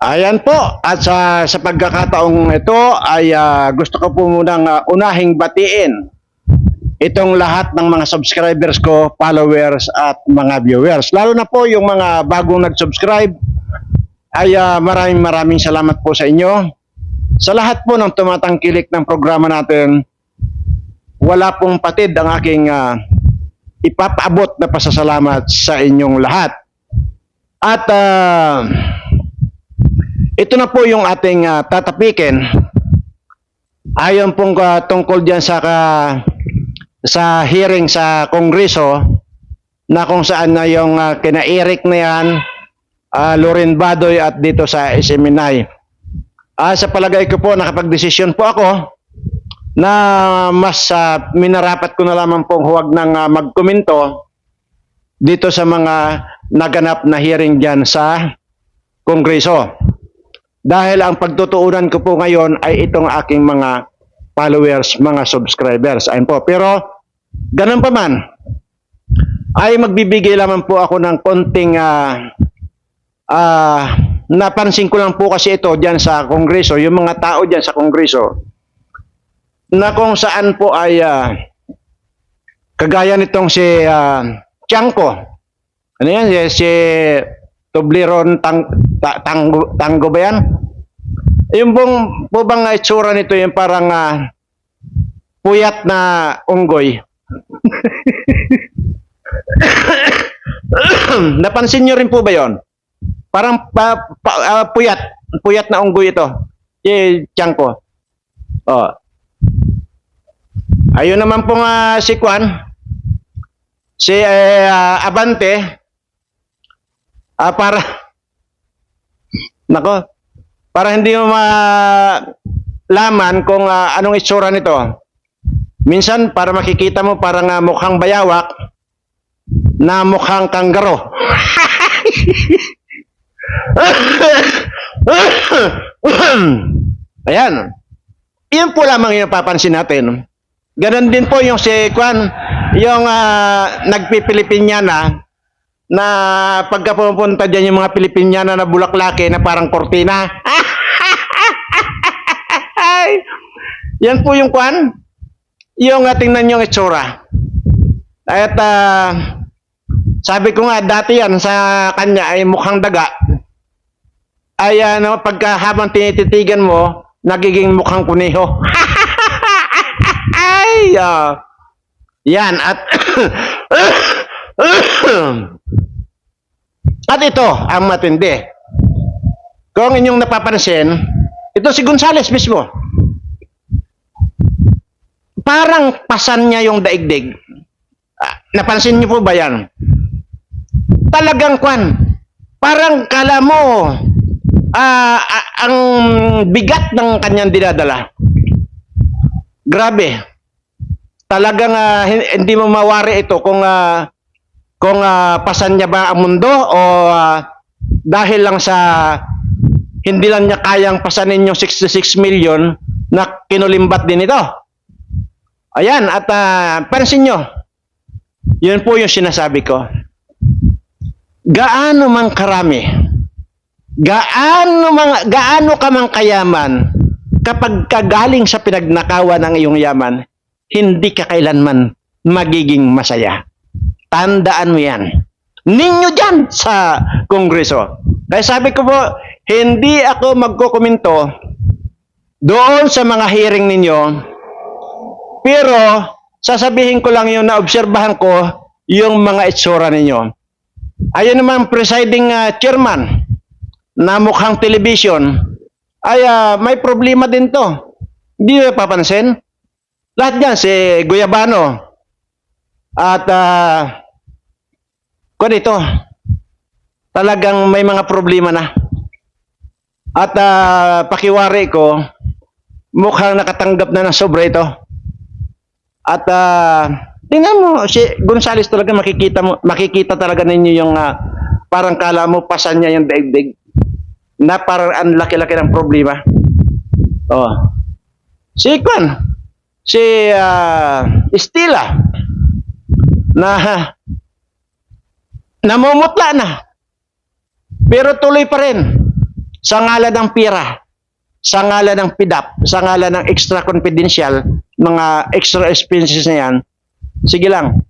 Ayan po, at sa pagkakataong ito ay gusto ko po munang unahing batiin itong lahat ng mga subscribers ko, followers at mga viewers. Lalo na po yung mga bagong nag-subscribe ay maraming salamat po sa inyo. Sa lahat po ng tumatangkilik ng programa natin, wala pong patid ang aking ipapaabot na pasasalamat sa inyong lahat. At ito na po yung ating tatapikin. Ayon pong tungkol diyan sa hearing sa Kongreso na kung saan na yung kina Eric na yan, Loren Badoy at dito sa SMNI. Sa palagay ko po, nakapag-desisyon po ako na mas minarapat ko na lamang pong huwag nang magkomento dito sa mga naganap na hearing dyan sa Kongreso. Dahil ang pagtutuunan ko po ngayon ay itong aking mga followers, mga subscribers. Ayun po. Pero ganun pa man, ay magbibigay lamang po ako ng konting napansin ko lang po kasi ito dyan sa Kongreso, yung mga tao dyan sa Kongreso, na kung saan po ay kagaya nitong si Tiangco. Ano yan? Si Toblerone Tango ba yan? Yung po bang itsura nito yung parang puyat na unggoy. Napansin nyo rin po ba yon? Parang puyat na unggoy ito. Si Tiangco. Oh. Ayun naman po si Kwan. Si Abante. Para hindi mo malaman kung anong itsura nito. Minsan, para makikita mo parang mukhang bayawak na mukhang kanggaro. Ayan. Iyon po lamang yung napapansin natin. Ganon din po yung si Kwan, yung nagpipilipinyana, na pagka pumunta dyan yung mga Pilipinyana na bulaklake na parang kortina. Yan po yung Kwan. Yung tingnan yung itsura. At sabi ko nga dati yan sa kanya ay mukhang daga. Ay pagka habang tinititigan mo, nagiging mukhang kuneho. Ay, yan at at ito ang matindi. Kung inyong napapansin, ito si Gonzales mismo. Parang pasan niya yung daigdig. Napansin niyo po ba yan? Talagang Kwan. Parang kala mo ang bigat ng kanyang dinadala. Grabe. Talagang hindi mo mawari ito kung pasan niya ba ang mundo o dahil lang sa hindi lang niya kayang pasanin yung 66 million na kinulimbat din ito. Ayan, at pansin nyo, yun po yung sinasabi ko. Gaano man karami, gaano ka mang kayaman, kapag kagaling sa pinagnakawan ng iyong yaman, hindi ka kailanman magiging masaya. Tandaan mo yan. Ninyo dyan sa Kongreso. Kaya sabi ko po, hindi ako magkokomento doon sa mga hearing ninyo, pero sasabihin ko lang yung naobserbahan ko yung mga itsura ninyo. Ayun naman presiding chairman na mukhang television, ay may problema din to. Hindi mo papansin? Lahat yan, si Guyabano at kung ito, talagang may mga problema na. At pakiwari ko, mukhang nakatanggap na ng sobra ito. At tingnan mo, si Gonzales talaga makikita talaga ninyo yung parang kala mo pasan niya yung daigdig. Na parang ang laki-laki ng problema. Oh. Si Kwan, si Estila, na namumutla na. Pero tuloy pa rin. sa ngalan ng pira, sa ngalan ng PIDAP, sa ngalan ng extra confidential, mga extra expenses na yan, sige lang.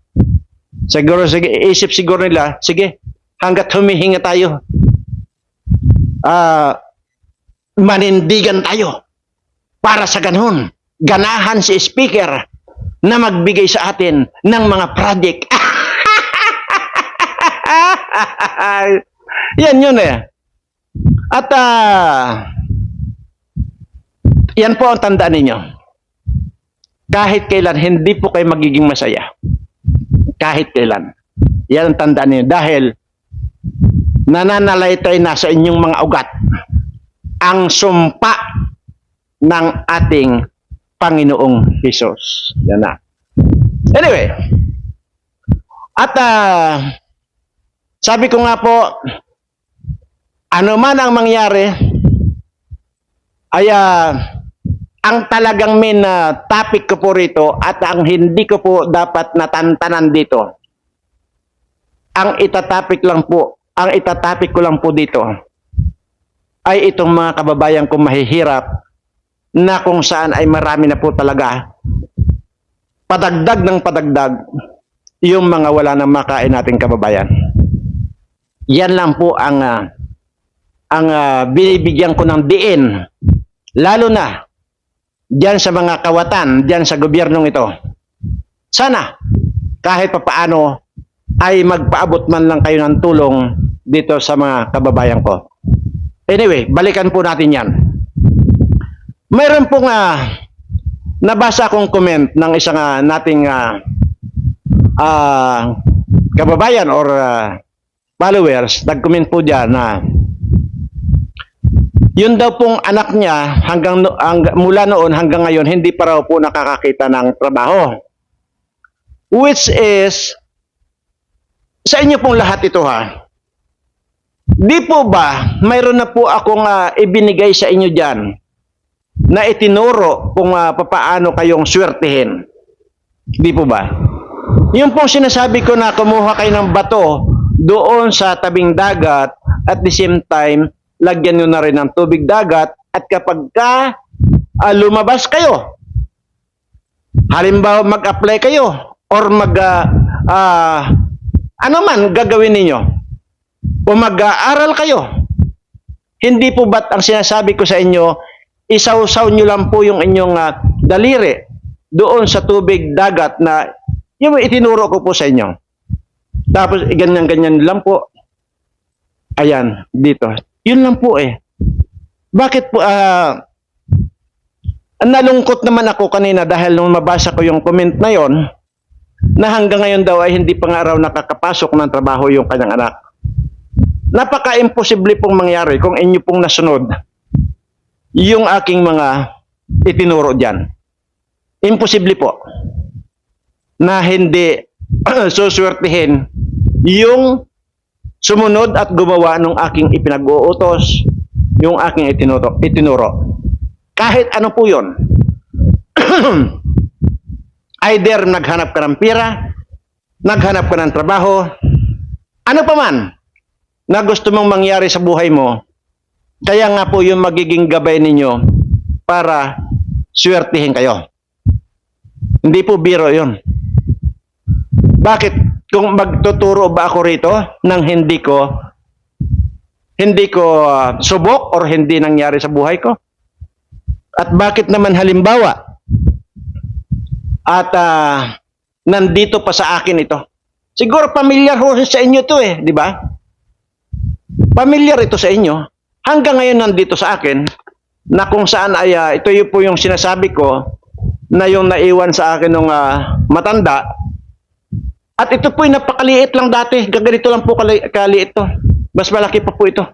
Siguro, sige, isip siguro nila, sige, hanggat humihinga tayo, manindigan tayo para sa ganun. Ganahan si speaker na magbigay sa atin ng mga project. Yan yun eh. At yan po ang tandaan ninyo. Kahit kailan, hindi po kayo magiging masaya. Kahit kailan. Yan ang tandaan ninyo. Dahil nananalaytay na sa inyong mga ugat ang sumpa ng ating Panginoong Hesus. Yan na. Anyway, at sabi ko nga po, ano man ang mangyari, ay ang talagang main topic ko po rito at ang hindi ko po dapat natantanan dito, ang itatopic ko lang po dito ay itong mga kababayan kong mahihirap na kung saan ay marami na po talaga padagdag ng padagdag yung mga wala nang makain nating kababayan. Yan lang po ang binibigyan ko ng diin, lalo na diyan sa mga kawatan, diyan sa gobyernong ito. Sana kahit papaano ay magpaabot man lang kayo ng tulong dito sa mga kababayan ko. Anyway, balikan po natin yan. Mayroon pong nabasa akong comment ng isang nating kababayan or followers. Nag-comment po dyan na yun daw pong anak niya mula noon hanggang ngayon hindi pa raw po nakakakita ng trabaho. Which is, sa inyo pong lahat ito Di po ba mayroon na po akong ibinigay sa inyo dyan na itinuro kung papaano kayong swertihin? Di po ba? Yung pong sinasabi ko na kumuha kayo ng bato doon sa tabing dagat at the same time, lagyan nyo na rin ng tubig dagat at kapag lumabas kayo, halimbawa mag-apply kayo or ano man gagawin ninyo o mag-aaral kayo, hindi po ba't ang sinasabi ko sa inyo, isaw-saw nyo lang po yung inyong daliri doon sa tubig dagat na yung itinuro ko po sa inyo. Tapos ganyan-ganyan lang po. Ayan, dito. Yun lang po eh. Bakit po, nalungkot naman ako kanina dahil nung mabasa ko yung comment na yon na hanggang ngayon daw ay hindi pa nga raw nakakapasok ng trabaho yung kanyang anak. Napaka-imposible pong mangyari kung inyo pong nasunod yung aking mga itinuro dyan. Imposible po na hindi suswertihin yung sumunod at gumawa ng aking ipinag-uutos, yung aking itinuro. Kahit ano po yun. Either naghanap ka ng pira, naghanap ka ng trabaho, ano pa man na gusto mong mangyari sa buhay mo, kaya nga po yung magiging gabay ninyo para swertihin kayo. Hindi po biro yun. Bakit? Kung magtuturo ba ako rito nang hindi ko subok or hindi nangyari sa buhay ko? At bakit naman halimbawa at nandito pa sa akin ito? Siguro pamilyar ho sa inyo to eh, di ba? Pamilyar ito sa inyo. Hanggang ngayon nandito sa akin na kung saan ay ito yung po yung sinasabi ko na yung naiwan sa akin ng matanda. At ito po yung napakaliit lang dati. Gaganito lang po kaliit to. Mas malaki pa po ito.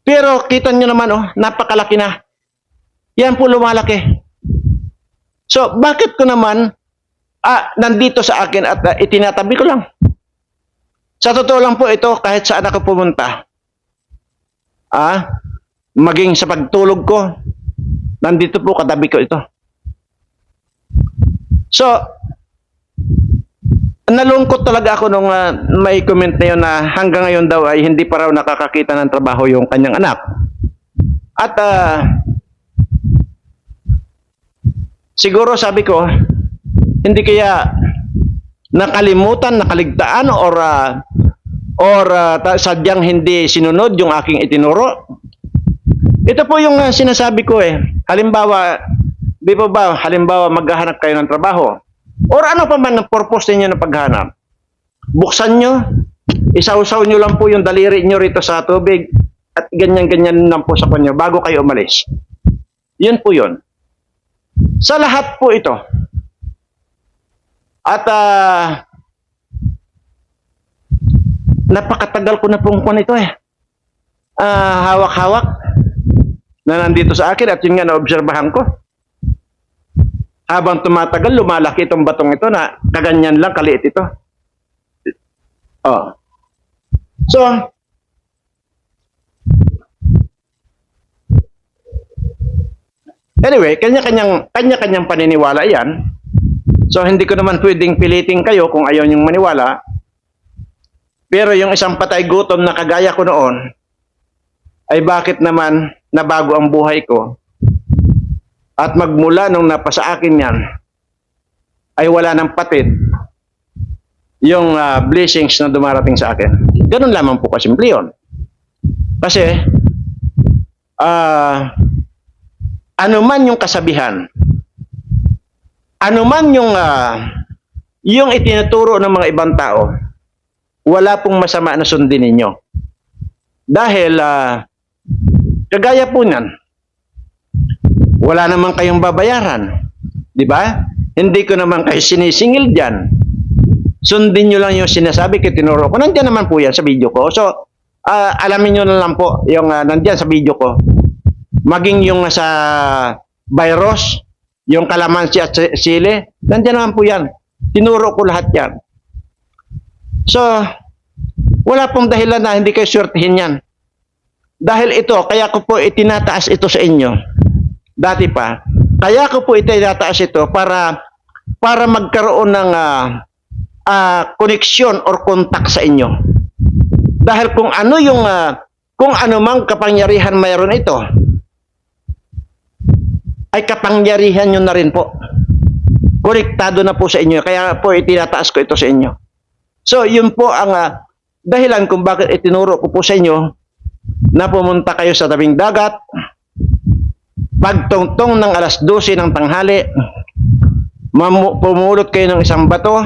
Pero kita nyo naman napakalaki na. Yan po lumalaki. So bakit ko naman nandito sa akin at itinatabi ko lang? Sa totoo lang po ito, kahit saan ako pumunta, maging sa pagtulog ko, nandito po katabi ko ito. So, nalungkot talaga ako nung may comment na yun na hanggang ngayon daw ay hindi pa raw nakakakita ng trabaho yung kanyang anak. At siguro sabi ko, hindi kaya nakalimutan, nakaligtaan, sadyang hindi sinunod yung aking itinuro. Ito po yung sinasabi ko eh. Halimbawa, di po ba, halimbawa maghahanap kayo ng trabaho. Or ano pa man ang purpose ninyo ng paghanap? Buksan nyo, isawsaw nyo lang po yung daliri nyo rito sa tubig at ganyan-ganyan lang po sa kanyo bago kayo umalis. Yun po yun. Sa lahat po ito. At napakatagal ko na pong ito eh. Hawak-hawak na nandito sa akin at yun nga naobserbahan ko. Habang tumatagal, lumalaki itong batong ito na kaganyan lang, kaliit ito. Oh. So, anyway, kanya-kanyang paniniwala yan. So, hindi ko naman pwedeng pilitin kayo kung ayaw niyong maniwala. Pero yung isang patay gutom na kagaya ko noon, ay bakit naman nabago ang buhay ko? At magmula nung napasa akin yan, ay wala ng patid yung blessings na dumarating sa akin. Ganun lamang po kasimple yun. Kasi, ano man yung kasabihan, ano man yung itinuturo ng mga ibang tao, wala pong masama na sundin ninyo. Dahil, kagaya po niyan, wala naman kayong babayaran. Di ba? Hindi ko naman kayo sinisingil dyan. Sundin nyo lang yung sinasabi ko, tinuro ko. Nandiyan naman po yan sa video ko. So, alamin nyo na lang po yung nandiyan sa video ko. Maging yung sa virus, yung kalamansi at sili, nandiyan naman po yan. Tinuro ko lahat yan. So, wala pong dahilan na hindi kayo swertihin yan. Dahil ito, kaya ko po itinataas ito sa inyo. Dati pa. Kaya ko po itinataas ito para magkaroon ng koneksyon or contact sa inyo. Dahil kung ano mang kapangyarihan mayroon ito, ay kapangyarihan nyo na rin po. Konektado na po sa inyo. Kaya po itinataas ko ito sa inyo. So, yun po ang dahilan kung bakit itinuro ko po sa inyo na pumunta kayo sa tabing dagat, pagtungtong ng alas 12 ng tanghali, pumulot kayo ng isang bato,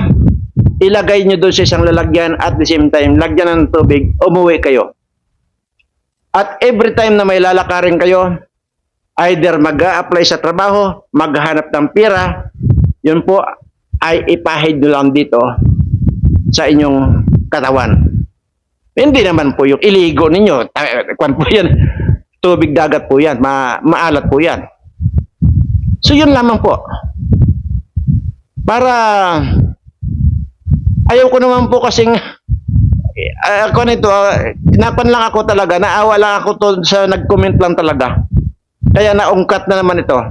ilagay nyo doon sa isang lalagyan at the same time, lagyan ng tubig, umuwi kayo. At every time na may lalakarin kayo, either mag-a-apply sa trabaho, maghanap ng pera, yun po ay ipahid nyo lang dito sa inyong katawan. Hindi naman po yung iligo ninyo. Kwan po yan. Tubig dagat po yan. Maalat po yan. So yun lamang po. Para ayaw ko naman po kasing ako nito, napan lang ako talaga. Naawa lang ako to sa nag-comment lang talaga. Kaya naungkat na naman ito.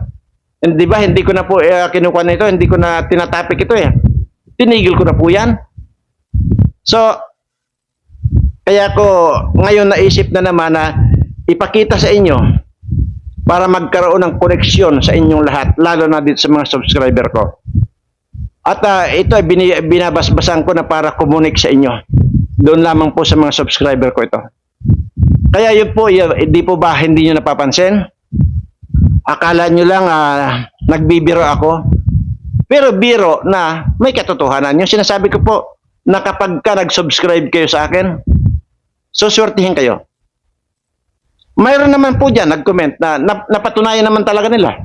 Hindi ba? Hindi ko na po kinukuha na ito. Hindi ko na tinatapik ito eh. Tinigil ko na po yan. So, kaya ko ngayon naisip na naman na ipakita sa inyo para magkaroon ng koneksyon sa inyong lahat, lalo na dito sa mga subscriber ko. At ito ay binabasbasan ko na para kumunik sa inyo. Doon lamang po sa mga subscriber ko ito. Kaya yun po, hindi po ba hindi nyo napapansin? Akala nyo lang nagbibiro ako. Pero biro na may katotohanan. Yung sinasabi ko po na kapag ka nag-subscribe kayo sa akin, suswertihin kayo. Mayroon naman po dyan, nag-comment na napatunayan naman talaga nila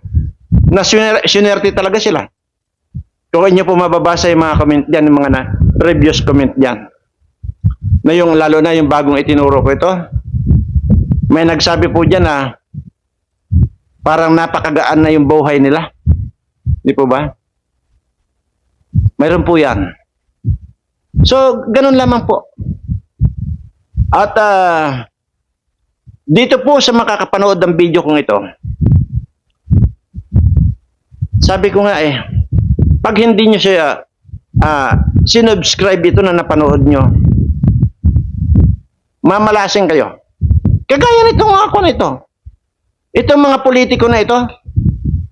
na sinerte talaga sila. Kung inyo po mababasa yung mga comment dyan, yung mga previous comment dyan, na yung lalo na yung bagong itinuro ko ito, may nagsabi po dyan na parang napakagaan na yung buhay nila. Di po ba? Mayroon po yan. So, ganun lamang po. At dito po sa makakapanood ng video kong ito, sabi ko nga pag hindi nyo siya sinubscribe ito na napanood nyo, mamalasing kayo. Kagaya nitong ako nito. Itong mga politiko na ito,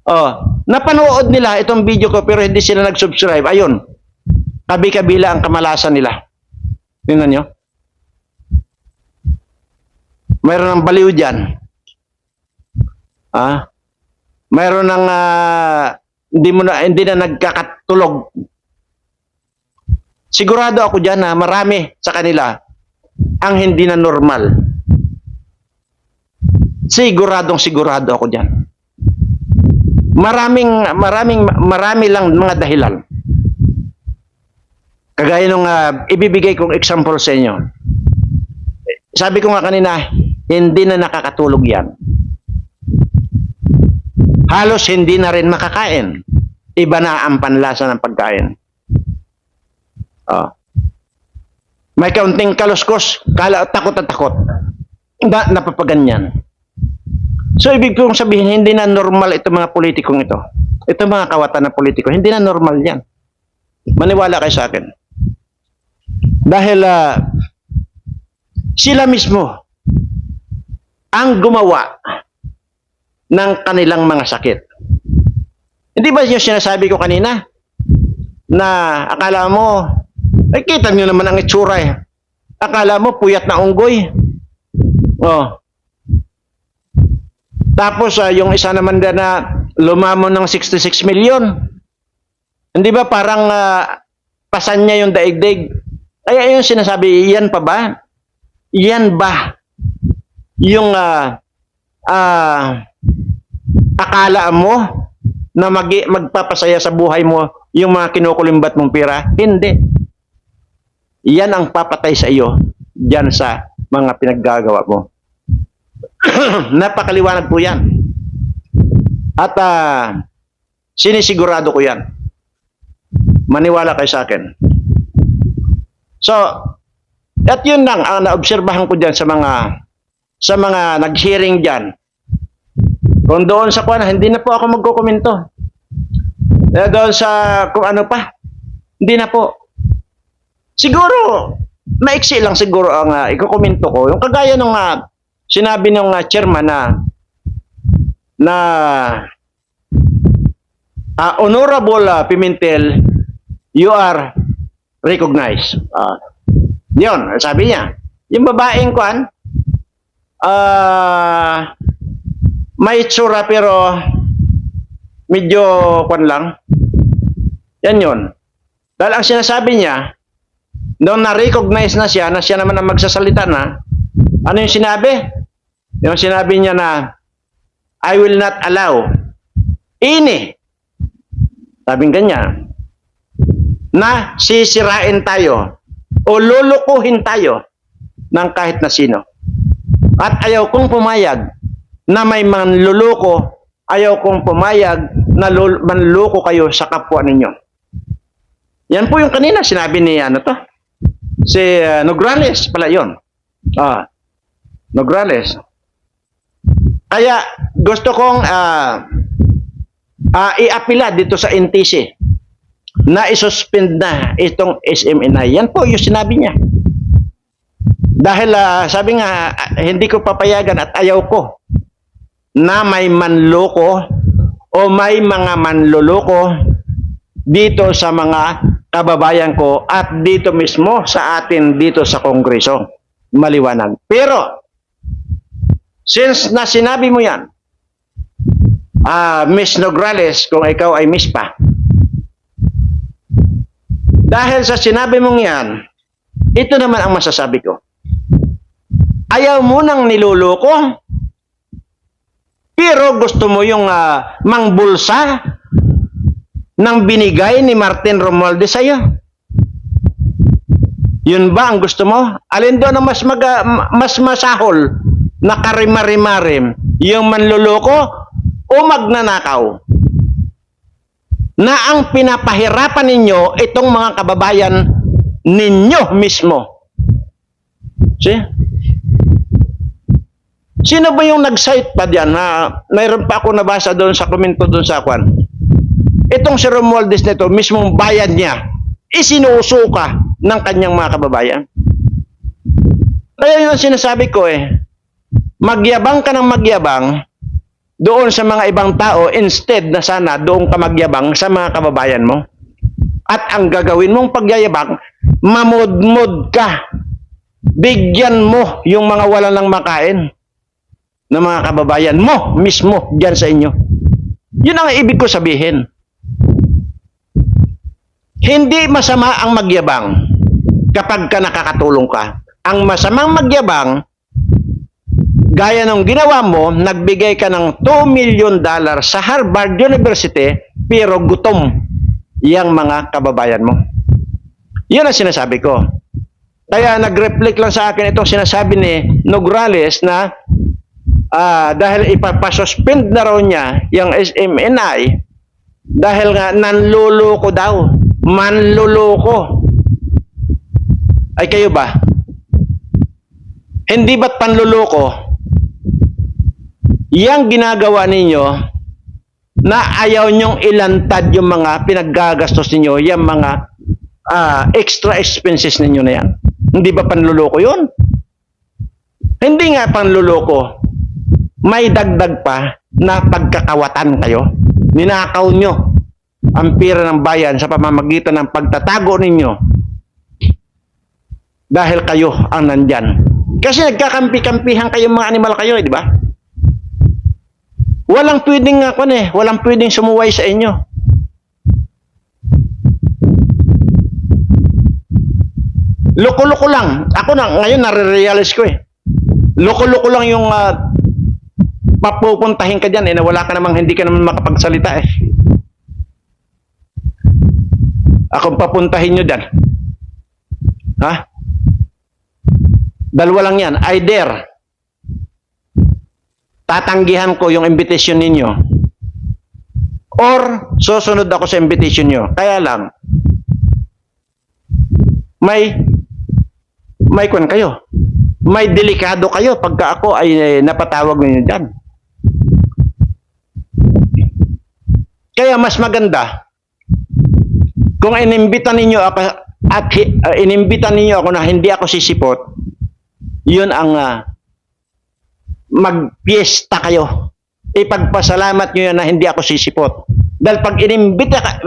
oh, napanood nila itong video ko pero hindi sila nag-subscribe. Ayun, kabi-kabila ang kamalasan nila. Tingnan nyo. Mayroon ng baliw dyan. Mayroon ng hindi na nagkakatulog. Sigurado ako dyan na marami sa kanila ang hindi na normal. Sigurado ako dyan. Marami lang mga dahilan. Kagaya nung ibibigay kong example sa inyo. Sabi ko nga kanina, hindi na nakakatulog yan. Halos hindi na rin makakain. Iba na ang panlasa ng pagkain. May kaunting kaluskos, takot at takot. Napapaganyan. So, ibig kong sabihin, hindi na normal itong mga politikong ito. Itong mga kawatan ng politiko, hindi na normal yan. Maniwala kayo sa akin. Dahil sila mismo ang gumawa ng kanilang mga sakit. Hindi ba yung sinasabi ko kanina na akala mo, ay kita nyo naman ang itsura eh. Akala mo puyat na unggoy. Tapos yung isa naman na lumamon ng 66 million. Hindi ba parang pasan niya yung daigdig? Ay yung sinasabi, yan pa ba? Yan ba yung akala mo na magpapasaya sa buhay mo yung mga kinukulimbat mong pira? Hindi. Yan ang papatay sa iyo dyan sa mga pinaggagawa mo. Napakaliwanag po yan. At sinisigurado ko yan. Maniwala kayo sa akin. So, at yun lang ang naobserbahan ko dyan sa mga nag-hearing dyan. Kung doon sa kuwan, hindi na po ako magkukomento. Doon sa kung ano pa, hindi na po. Siguro, maiksi lang siguro ang ikukomento ko. Yung kagaya nung sinabi ng chairman na Honorable Pimentel, you are recognized. Yun, sabi niya. Yung babaeng kuan, may itsura pero medyo kuan lang. Yan yun. Dahil ang sinasabi niya, nung na-recognize na siya naman ang magsasalita na, ano yung sinabi? Yung sinabi niya na, I will not allow ini, sabing ganyan, na sisirain tayo o lulukuhin tayo ng kahit na sino. At ayaw kong pumayag na may manluloko, ayaw kong pumayag na manluloko kayo sa kapwa ninyo. Yan po yung kanina sinabi ni si Nograles pala yun. Nograles. Kaya gusto kong i-apila dito sa NTC na isuspend na itong SMNI. Yan po yung sinabi niya. Dahil sabi nga, hindi ko papayagan at ayaw ko na may manloko o may mga manloloko dito sa mga kababayan ko at dito mismo sa atin dito sa Kongreso. Maliwanag. Pero, since na sinabi mo yan, Miss Nograles, kung ikaw ay Miss pa, dahil sa sinabi mong yan, ito naman ang masasabi ko. Ayaw mo nang niluloko, pero gusto mo yung mangbulsa ng binigay ni Martin Romualdez sa'yo. Yun ba ang gusto mo? Alin doon ang mas masahol na karimarimarim? Yung manluloko o magnanakaw? Na ang pinapahirapan ninyo itong mga kababayan ninyo mismo. See? Sino ba yung nag-cite pa diyan? Mayroon pa ako nabasa doon sa komento doon sa kwan. Itong si Romualdez nito, mismong bayan niya, isinusuka ng kanyang mga kababayan. Kaya yun ang sinasabi ko magyabang ka ng magyabang, doon sa mga ibang tao instead na sana doon ka magyabang sa mga kababayan mo. At ang gagawin mong pagyayabang, mamudmud ka. Bigyan mo yung mga wala nang makain ng mga kababayan mo mismo dyan sa inyo. Yun ang ibig ko sabihin. Hindi masama ang magyabang kapag ka nakakatulong ka. Ang masamang magyabang, gaya ng ginawa mo, nagbigay ka ng $2 million sa Harvard University, pero gutom yang mga kababayan mo. Yun ang sinasabi ko. Kaya nag-reflect lang sa akin itong sinasabi ni Nograles na dahil ipapasuspend na raw niya yung SMNI dahil nga nanluloko daw. Manluloko. Ay kayo ba? Hindi ba't panluloko? Yang ginagawa ninyo na ayaw nyong ilantad yung mga pinaggagastos ninyo, yung mga extra expenses ninyo na yan. Hindi ba panluloko yun? Hindi nga panluloko. May dagdag pa na pagkakawatan kayo. Ninakaw nyo ang pira ng bayan sa pamamagitan ng pagtatago ninyo dahil kayo ang nandyan. Kasi nagkakampi-kampihan kayong mga animal kayo, di ba? Walang pwedeng walang pwedeng sumuway sa inyo. Loko-loko lang. Ako na ngayon nare-realize ko eh. Loko-loko lang yung papupuntahin ka diyan na wala ka namang hindi ka naman makapagsalita eh. Akong papuntahin nyo diyan. Ha? Dalawa lang yan. Either tatanggihan ko yung invitation ninyo or susunod ako sa invitation nyo. Kaya lang, may kwan kayo. May delikado kayo pagka ako ay napatawag ninyo dyan. Kaya mas maganda kung inimbitan ninyo ako at inimbitan ninyo ako na hindi ako sisipot, yun ang magpiesta kayo. Ipagpasalamat nyo yan na hindi ako sisipot. Dahil pag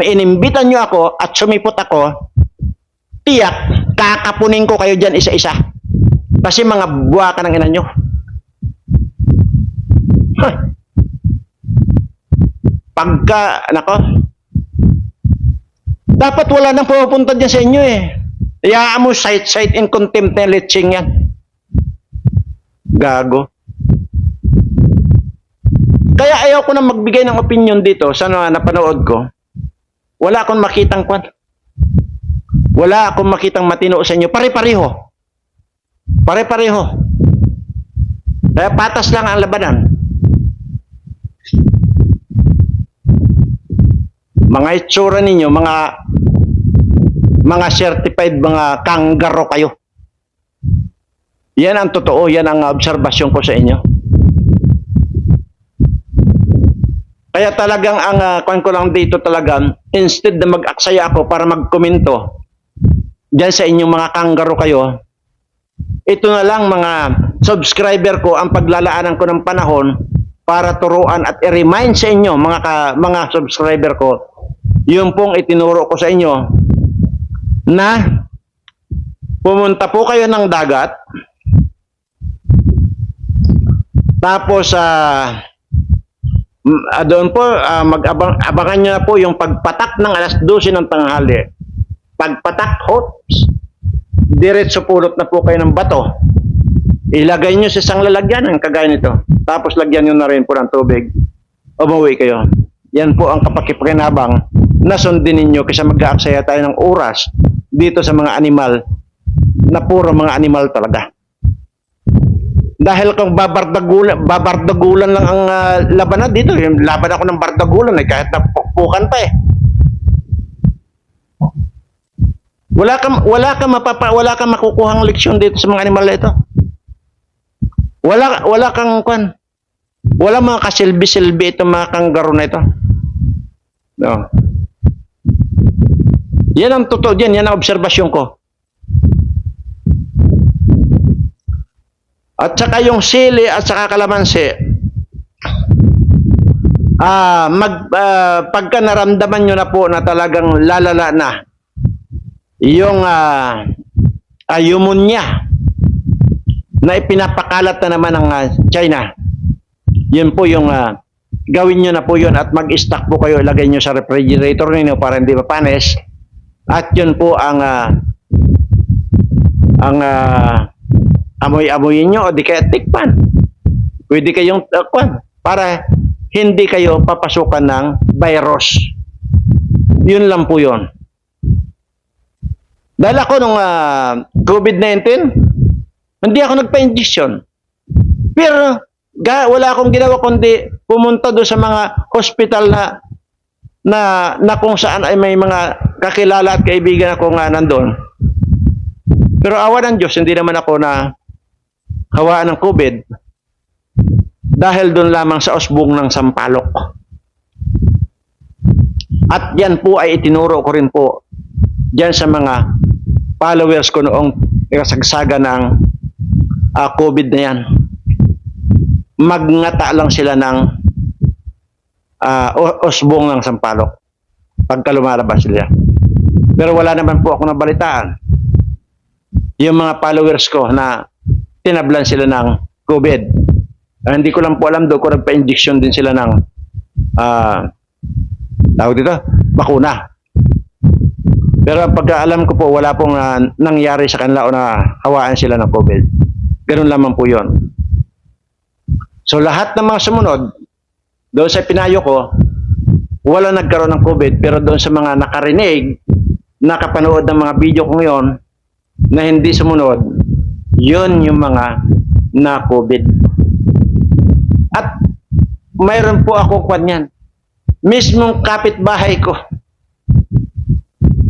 inimbitan nyo ako at sumipot ako, tiyak, kakapunin ko kayo dyan isa-isa. Kasi mga buwa ka ng ina nyo. Huh. Pagka, dapat wala nang pupunta dyan sa inyo eh. Iyaan mo sight in contempt na leching yan. Gago. Kaya ayaw ko na magbigay ng opinion dito sa napanood ko. Wala akong makitang kwan. Wala akong makitang matino sa inyo. Pare-pareho. Pare-pareho. Kaya patas lang ang labanan. Mga itsura ninyo, mga certified, mga kanggaro kayo. Yan ang totoo, yan ang obserbasyon ko sa inyo. Kaya talagang ang kwan ko lang dito talagang, instead na mag-aksaya ako para magkomento dyan sa inyong mga kanggaro kayo, ito na lang mga subscriber ko ang paglalaanan ko ng panahon para turuan at i-remind sa inyo mga subscriber ko yung pong itinuro ko sa inyo na pumunta po kayo ng dagat tapos doon po abangan nyo na po yung pagpatak ng alas 12 ng tanghali. Pagpatak, diretso pulot na po kayo ng bato. Ilagay nyo sa isang lalagyan ng kagaya nito. Tapos lagyan nyo na rin po ng tubig. Umuwi kayo. Yan po ang kapakipakinabang na sundin ninyo kasi mag-aaksaya tayo ng oras dito sa mga animal na puro mga animal talaga. Dahil kung babardagulan lang ang labanan dito, yung laban ako ng bardagulan kahit napukpukan pa eh. Wala kang makukuhang leksyon dito sa mga animal na ito. Wala kang kwan. Wala mga kasilbi-silbi itong mga kanggaro na ito. No. Yan ang totoo diyan, yan ang obserbasyon ko. At saka yung sili at saka kalamansi, pagka naramdaman nyo na po na talagang lalala na yung pneumonia na ipinapakalat na naman ng China, yun po yung gawin nyo na po yun at mag-stock po kayo, ilagay nyo sa refrigerator ninyo para hindi mapanis. At yun po ang amoy-amoyin nyo o di kaya tikpan. Pwede kayong para hindi kayo papasukan ng virus. Yun lang po yun. Dahil ako nung COVID-19, hindi ako nagpa-injection. Pero wala akong ginawa kundi pumunta doon sa mga hospital na kung saan ay may mga kakilala at kaibigan ako nga nandun. Pero awa ng Diyos, hindi naman ako na hawaan ng COVID dahil doon lamang sa usbong ng Sampaloc. At yan po ay itinuro ko rin po dyan sa mga followers ko noong kasagsaga ng COVID na yan. Magngata lang sila ng usbong ng Sampaloc pagka lumalabas sila. Pero wala naman po ako nabalitaan. Yung mga followers ko na tinablan sila ng COVID. Hindi ko lang po alam doon kung nagpa-injection din sila ng tawag dito, bakuna. Pero ang pagkaalam ko po, wala pong nangyari sa kanila o na hawaan sila ng COVID. Ganun lamang po yun. So lahat ng mga sumunod, doon sa pinayo ko, wala nagkaroon ng COVID. Pero doon sa mga nakarinig, nakapanood ng mga video ko ngayon, na hindi sumunod, yun yung mga na-COVID. At mayroon po ako kanyan. Mismong kapitbahay ko.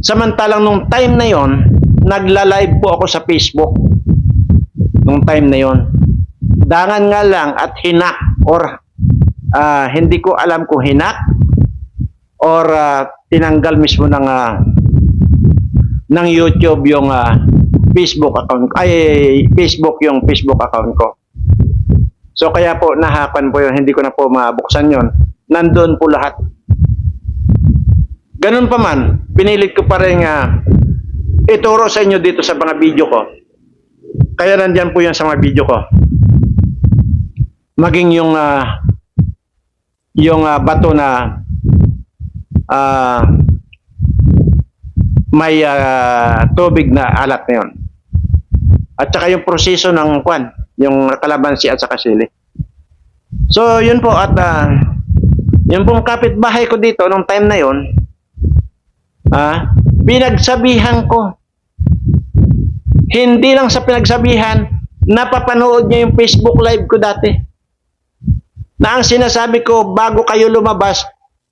Samantalang nung time na yon, nagla-live po ako sa Facebook. Nung time na yon. Dangan nga lang at hinak or hindi ko alam kung hinak or tinanggal mismo ng YouTube yung Facebook account yung Facebook account ko. So kaya po nahapan po yun, hindi ko na po mabuksan yon. Nandoon po lahat. Ganun pa man, pinilit ko pa rin ituro sa inyo dito sa mga video ko. Kaya nandyan po yan sa mga video ko. Maging yung bato na may tubig na alat na yun. At saka yung proseso ng yung kalamansi at saka sili. So, yun po. At yung pong kapitbahay ko dito nung time na yun, pinagsabihan ko. Hindi lang sa pinagsabihan, napapanood niya yung Facebook live ko dati. Na ang sinasabi ko, bago kayo lumabas,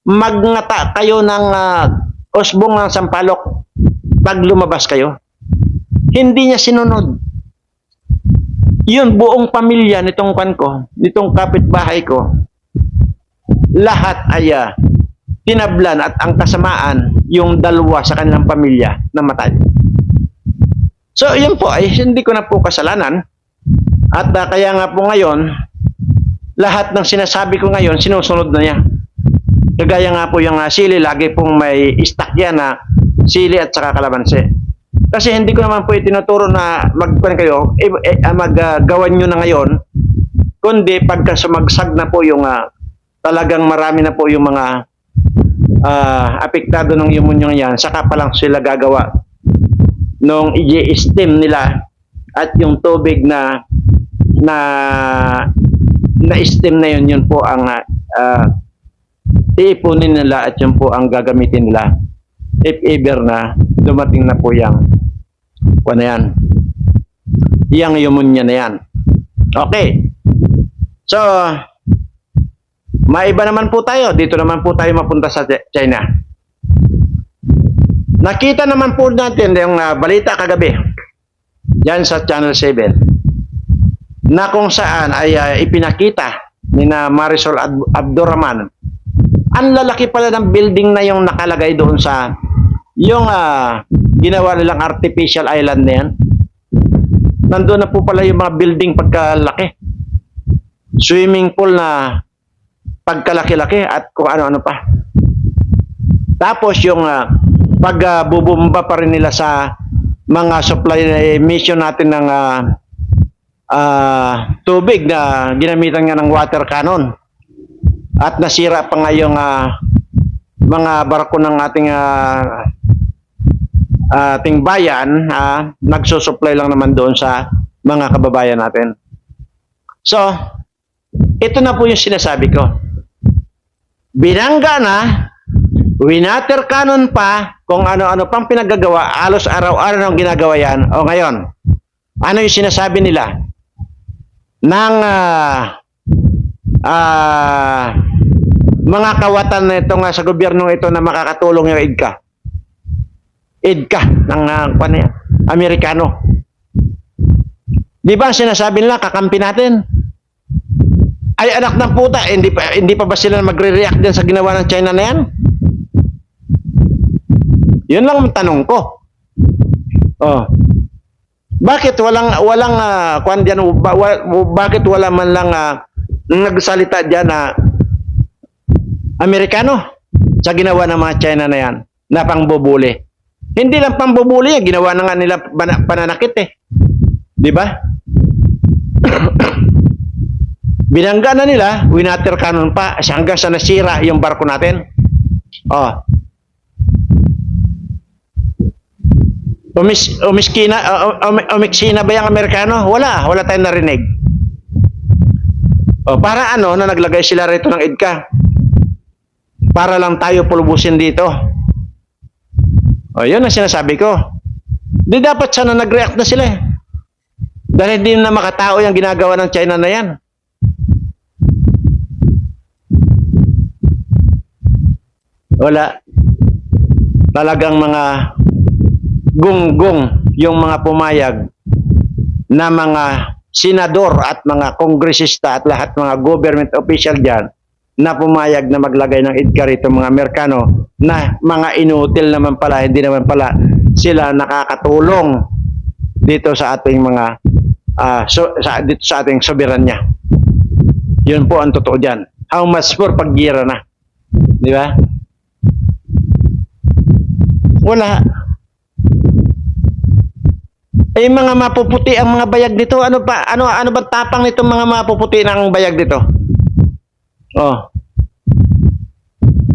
magngata kayo ng usbong ng Sampaloc pag lumabas kayo. Hindi niya sinunod. Yun, buong pamilya nitong nitong kapitbahay ko, lahat ay tinablan at ang kasamaan, yung dalawa sa kanilang pamilya na matay. So, yun po ay hindi ko na po kasalanan. At kaya nga po ngayon, lahat ng sinasabi ko ngayon, sinusunod na niya. Kagaya nga po yung sili, lagi pong may stock yan na sili at saka kalamansi. Kasi hindi ko naman po itinuturo na maggawan nyo na ngayon, kundi pagka sumagsag na po yung talagang marami na po yung mga apektado ng pneumonia yan, saka pa lang sila gagawa nung i-steam nila at yung tubig na steam na yun po ang iipunin nila at yun po ang gagamitin nila if ever na dumating na po yung yan, pneumonia na yan. Okay. So, maiba naman po tayo. Dito naman po tayo mapunta sa China. Nakita naman po natin yung balita kagabi yan sa Channel 7 na kung saan ay ipinakita ni na Marisol Abdurrahman. Ang lalaki pala ng building na yung nakalagay doon sa yung ginawa nilang artificial island na yan. Nandun na po pala yung mga building pagkalaki. Swimming pool na pagkalaki-laki at kung ano-ano pa. Tapos yung pagbubumba pa rin nila sa mga supply emission natin ng tubig na ginamitan nga ng water cannon. At nasira pa nga yung mga barko ng ating bayan, nagsusupply lang naman doon sa mga kababayan natin. So, ito na po yung sinasabi ko. Binangga na, winater cannon pa, kung ano-ano pang pinagagawa, alos araw-araw ang ginagawa yan. O ngayon, ano yung sinasabi nila? Ng mga kawatan na ito nga sa gobyernong ito na makakatulong yung IDCA. IDCA ng Amerikano. Di ba sinasabi nila, kakampi natin? Ay anak ng puta, hindi pa ba sila magre-react din sa ginawa ng China na yan? Yun lang ang tanong ko. Oh. Bakit walang kwan diyan, bakit wala man lang nagsalita diyan na Amerikano sa ginawa ng mga China na yan na pangbubuli? Hindi lang pangbubuli, ginawa na nga nila pananakit eh. Di ba? Binangga na nila, winater cannon pa, hanggang sa nasira yung barko natin. Oh. Umiksina ba yung Amerikano? Wala tayong narinig. O, para ano na naglagay sila rito ng IDCA? Para lang tayo pulubusin dito. O, yun ang sinasabi ko. Di dapat sana nag-react na sila eh. Dahil hindi na makatao yung ginagawa ng China na yan. Wala. Talagang mga gunggong yung mga pumayag na mga senador at mga kongresista at lahat mga government official dyan na pumayag na maglagay ng IDCA rito mga Amerikano na mga inutil naman pala, hindi naman pala sila nakakatulong dito sa ating mga dito sa ating soberanya. Yun po ang totoo dyan. How much more pag gira na? Di ba? Wala. Eh mga mapuputi ang mga bayag dito. Ano ba tapang nitong mga mapuputi ng bayag dito? Oh.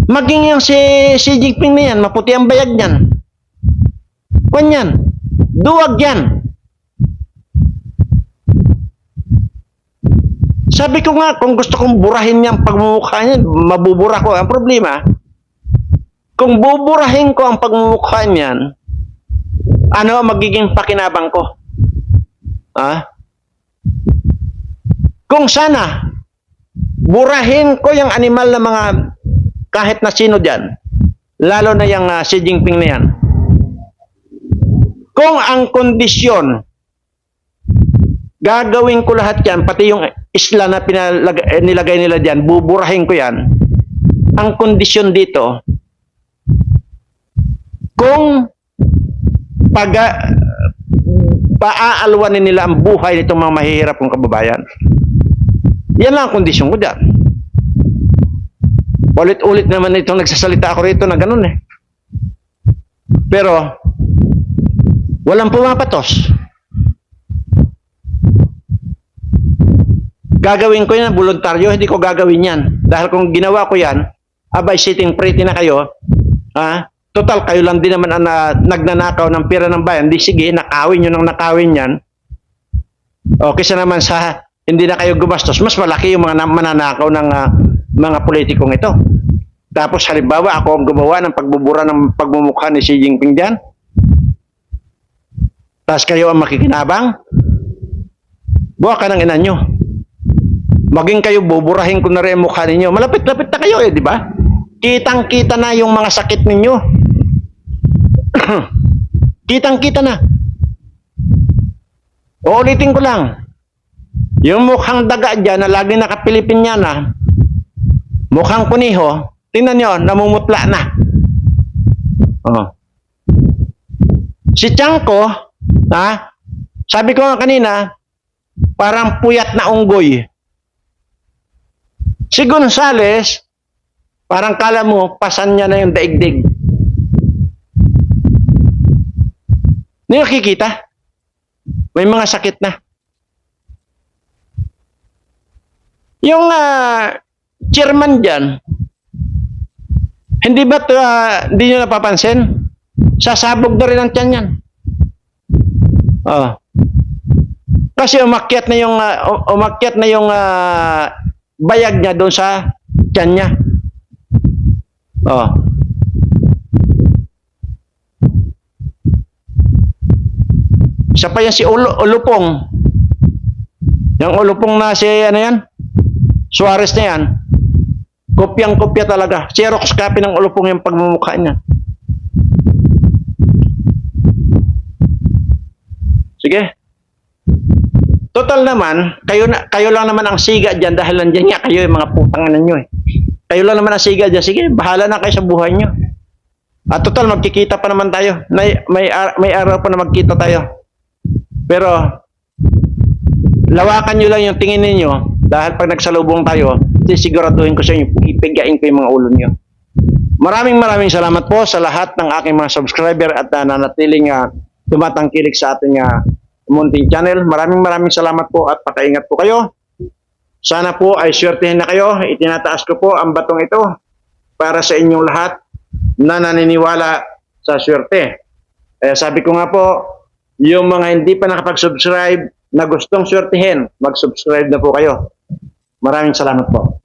Maging yung si Jinping na yan, maputi ang bayag niyan. Kwan yan. Duwag yan. Sabi ko nga, kung gusto kong burahin niyang pagmumukha niyan, mabubura ko. Ang problema, kung buburahin ko ang pagmumukha niyan, ano magiging pakinabang ko? Kung sana, burahin ko yung animal na mga kahit na sino dyan, lalo na yung Xi Jinping na yan. Kung ang kondisyon, gagawin ko lahat yan, pati yung isla na nilagay nila dyan, buburahin ko yan. Ang kondisyon dito, kung paaalwanin nila ang buhay nitong mga mahihirap kong kababayan. Yan lang ang kondisyon ko dyan. Ulit-ulit naman itong nagsasalita ako rito na ganun eh. Pero, walang pumapatos. Gagawin ko yan, voluntaryo, hindi ko gagawin yan. Dahil kung ginawa ko yan, abay sitting pretty na kayo, total, kayo lang din naman ang nagnanakaw ng pera ng bayan. Di sige, nakawin nyo ng nakawin yan. O, kaysa naman sa hindi na kayo gumastos, mas malaki yung mga mananakaw ng mga politikong ito. Tapos halimbawa, ako ang gumawa ng pagbubura ng pagmumukha ni Xi Jinping dyan. Tapos kayo ang makikinabang. Buha ka ng ina nyo. Maging kayo, buburahin ko na rin ang mukha ninyo. Malapit-lapit na kayo eh, di ba? Kitang-kita na yung mga sakit ninyo. Kitang-kita na. Uulitin ko lang. Yung mukhang daga dyan na lagi nakapilipinyana, mukhang kuniho, tingnan nyo, namumutla na. Oh. Si Chanko, sabi ko nga kanina, parang puyat na unggoy. Si Gonzales, parang kala mo, pasan niya na yung daigdig. Hindi nakikita. May mga sakit na. Yung chairman dyan, hindi ba hindi nyo napapansin? Sasabog na rin ang tiyan yan. Oh. Kasi umakyat na yung bayag niya doon sa tiyan niya. Oh. Isa pa yan si Ulupong. Yung Ulupong na si ano yan? Suarez na yan. Kopyang-kopya talaga. Xerox copy ng Ulupong yung pagmumukha niya. Sige. Total naman, kayo lang naman ang siga diyan dahil nandiyan nga kayo yung mga putangan ninyo eh. Kayo lang naman ang siga diyan. Sige, bahala na kayo sa buhay niyo. At total magkikita pa naman tayo. May araw pa na magkita tayo. Pero lawakan niyo lang yung tingin ninyo dahil pag nagsalubong tayo, sisiguraduhin ko sa inyo, ipigain ko yung mga ulo niyo. Maraming salamat po sa lahat ng aking mga subscriber at nanatiling tumatangkilik sa ating munting channel. Maraming salamat po at pakaingat po kayo. Sana po ay swertihin na kayo. Itinataas ko po ang batong ito para sa inyong lahat na naniniwala sa swerte. Sabi ko nga po, yung mga hindi pa nakapag-subscribe na gustong swertihin, mag-subscribe na po kayo. Maraming salamat po.